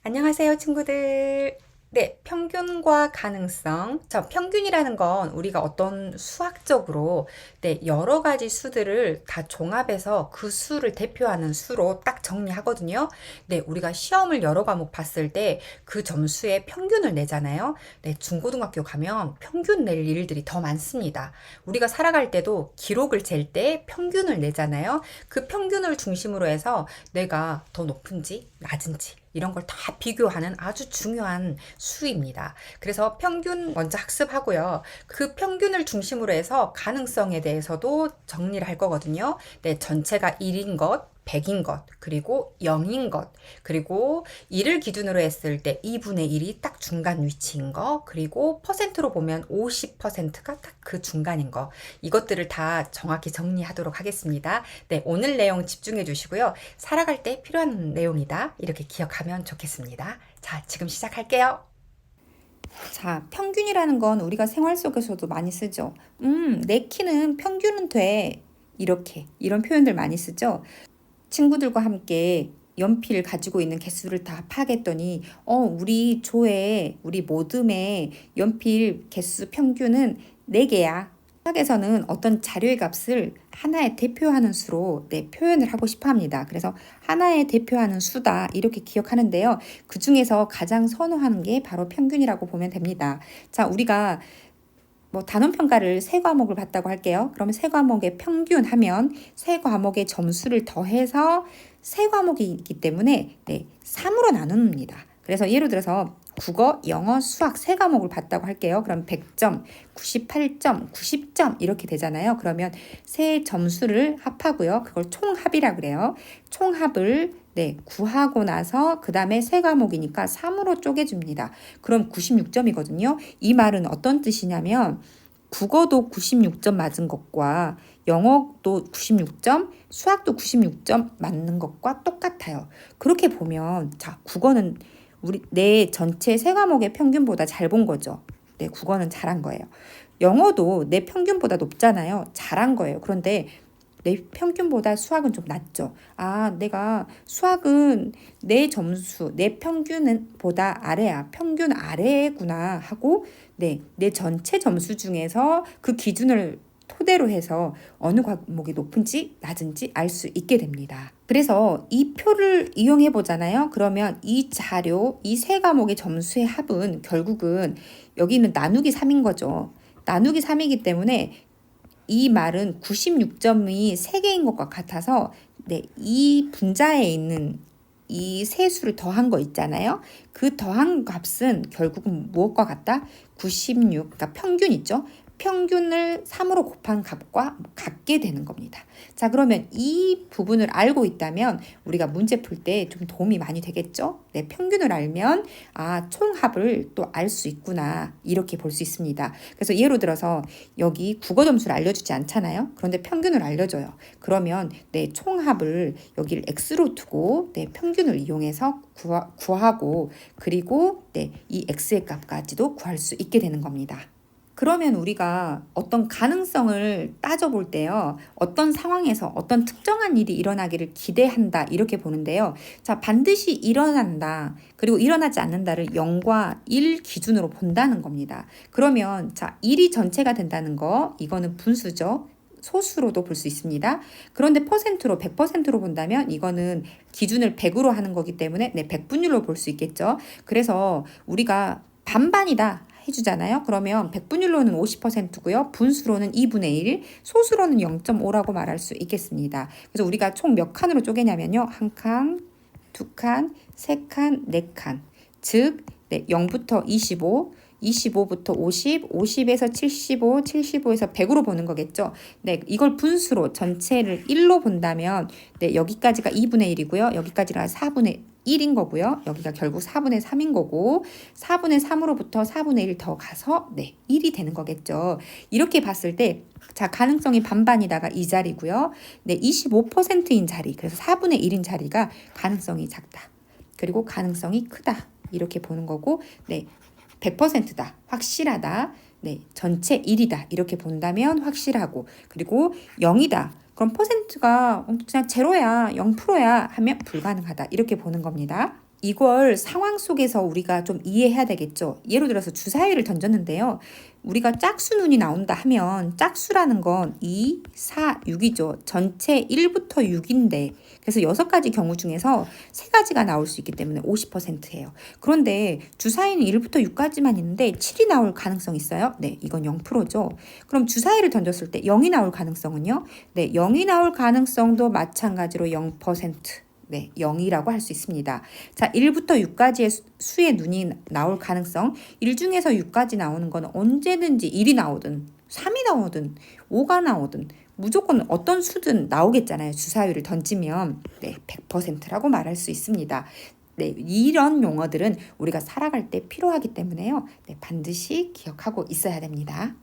안녕하세요, 친구들. 네, 평균과 가능성. 평균이라는 건 우리가 어떤 수학적으로 여러 가지 수들을 다 종합해서 그 수를 대표하는 수로 딱 정리하거든요. 네, 우리가 시험을 여러 과목 봤을 때 그 점수의 평균을 내잖아요. 네, 중고등학교 가면 평균 낼 일들이 더 많습니다. 우리가 살아갈 때도 기록을 잴 때 평균을 내잖아요. 그 평균을 중심으로 해서 내가 더 높은지 낮은지 이런 걸 다 비교하는 아주 중요한 수입니다. 그래서 평균 먼저 학습하고요. 그 평균을 중심으로 해서 가능성에 대해서도 정리를 할 거거든요. 네, 전체가 1인 것, 100인 것, 그리고 0인 것, 그리고 1을 기준으로 했을 때 2분의 1이 딱 중간 위치인 거, 그리고 퍼센트로 보면 50%가 딱 그 중간인 거, 이것들을 다 정확히 정리하도록 하겠습니다. 네, 오늘 내용 집중해 주시고요. 살아갈 때 필요한 내용이다. 이렇게 기억하면 좋겠습니다. 자, 지금 시작할게요. 자, 평균이라는 건 우리가 생활 속에서도 많이 쓰죠. 내 키는 평균은 돼. 이렇게, 이런 표현들 많이 쓰죠. 친구들과 함께 연필 가지고 있는 개수를 다 파악했더니, 우리 조에, 우리 모듬의 연필 개수 평균은 4개야. 수학에서는 어떤 자료의 값을 하나의 대표하는 수로 표현을 하고 싶어 합니다. 그래서 하나의 대표하는 수다 이렇게 기억하는데요. 그 중에서 가장 선호하는 게 바로 평균이라고 보면 됩니다. 자, 우리가 단원 평가를 세 과목을 봤다고 할게요. 그러면 세 과목의 평균 하면 세 과목의 점수를 더해서 세 과목이 있기 때문에 3으로 나눕니다. 그래서 예를 들어서 국어, 영어, 수학 세 과목을 봤다고 할게요. 그럼 100점, 98점, 90점 이렇게 되잖아요. 그러면 세 점수를 합하고요. 그걸 총합이라고 그래요. 총합을 구하고 나서 그 다음에 세 과목이니까 3으로 쪼개줍니다. 그럼 96점이거든요. 이 말은 어떤 뜻이냐면 국어도 96점 맞은 것과 영어도 96점, 수학도 96점 맞는 것과 똑같아요. 그렇게 보면 자, 국어는 내 전체 세 과목의 평균보다 잘 본 거죠. 국어는 잘한 거예요. 영어도 내 평균보다 높잖아요. 잘한 거예요. 그런데 내 평균보다 수학은 좀 낮죠. 내가 수학은 내 점수, 내 평균은 보다 아래야. 평균 아래구나 하고 내 전체 점수 중에서 그 기준을 토대로 해서 어느 과목이 높은지 낮은지 알 수 있게 됩니다. 그래서 이 표를 이용해 보잖아요. 그러면 이 자료, 이 세 과목의 점수의 합은 결국은 여기는 나누기 3인 거죠. 나누기 3이기 때문에 이 말은 96점이 3개인 것과 같아서 이 분자에 있는 이 세 수를 더한 거 있잖아요. 그 더한 값은 결국은 무엇과 같다? 96, 그러니까 평균 있죠. 평균을 3으로 곱한 값과 같게 되는 겁니다. 자, 그러면 이 부분을 알고 있다면 우리가 문제 풀 때 좀 도움이 많이 되겠죠? 평균을 알면 총합을 또 알 수 있구나 이렇게 볼 수 있습니다. 그래서 예로 들어서 여기 국어 점수를 알려주지 않잖아요. 그런데 평균을 알려줘요. 그러면 내 총합을 여기를 x로 두고 내 평균을 이용해서 구하고 그리고 이 x의 값까지도 구할 수 있게 되는 겁니다. 그러면 우리가 어떤 가능성을 따져볼 때요. 어떤 상황에서 어떤 특정한 일이 일어나기를 기대한다 이렇게 보는데요. 자, 반드시 일어난다. 그리고 일어나지 않는다를 0과 1 기준으로 본다는 겁니다. 그러면 자, 1이 전체가 된다는 거 이거는 분수죠. 소수로도 볼 수 있습니다. 그런데 퍼센트로 100%로 본다면 이거는 기준을 100으로 하는 거기 때문에 100분율로 볼 수 있겠죠. 그래서 우리가 반반이다 해주잖아요. 그러면 백분율로는 50%고요. 분수로는 2분의 1, 소수로는 0.5라고 말할 수 있겠습니다. 그래서 우리가 총 몇 칸으로 쪼개냐면요. 한 칸, 두 칸, 세 칸, 네 칸. 즉 0부터 25, 25부터 50, 50에서 75, 75에서 100으로 보는 거겠죠. 이걸 분수로 전체를 1로 본다면 여기까지가 2분의 1이고요. 여기까지가 4분의 1인 거고요. 여기가 결국 4분의 3인 거고 4분의 3으로부터 4분의 1 더 가서 1이 되는 거겠죠. 이렇게 봤을 때 자, 가능성이 반반이다가 이 자리고요. 25%인 자리, 그래서 4분의 1인 자리가 가능성이 작다. 그리고 가능성이 크다. 이렇게 보는 거고 100%다. 확실하다. 전체 1이다. 이렇게 본다면 확실하고 그리고 0이다. 그럼 퍼센트가 그냥 제로야, 0%야 하면 불가능하다. 이렇게 보는 겁니다. 이걸 상황 속에서 우리가 좀 이해해야 되겠죠. 예를 들어서 주사위를 던졌는데요. 우리가 짝수 눈이 나온다 하면 짝수라는 건 2, 4, 6이죠. 전체 1부터 6인데 그래서 6가지 경우 중에서 3가지가 나올 수 있기 때문에 50%예요. 그런데 주사위는 1부터 6까지만 있는데 7이 나올 가능성이 있어요? 네, 이건 0%죠. 그럼 주사위를 던졌을 때 0이 나올 가능성은요? 네, 0이 나올 가능성도 마찬가지로 0%. 네, 0이라고 할 수 있습니다. 자, 1부터 6까지의 수의 눈이 나올 가능성, 1 중에서 6까지 나오는 건 언제든지 1이 나오든 3이 나오든 5가 나오든 무조건 어떤 수든 나오겠잖아요. 주사위를 던지면 네, 100%라고 말할 수 있습니다. 네, 이런 용어들은 우리가 살아갈 때 필요하기 때문에요. 네, 반드시 기억하고 있어야 됩니다.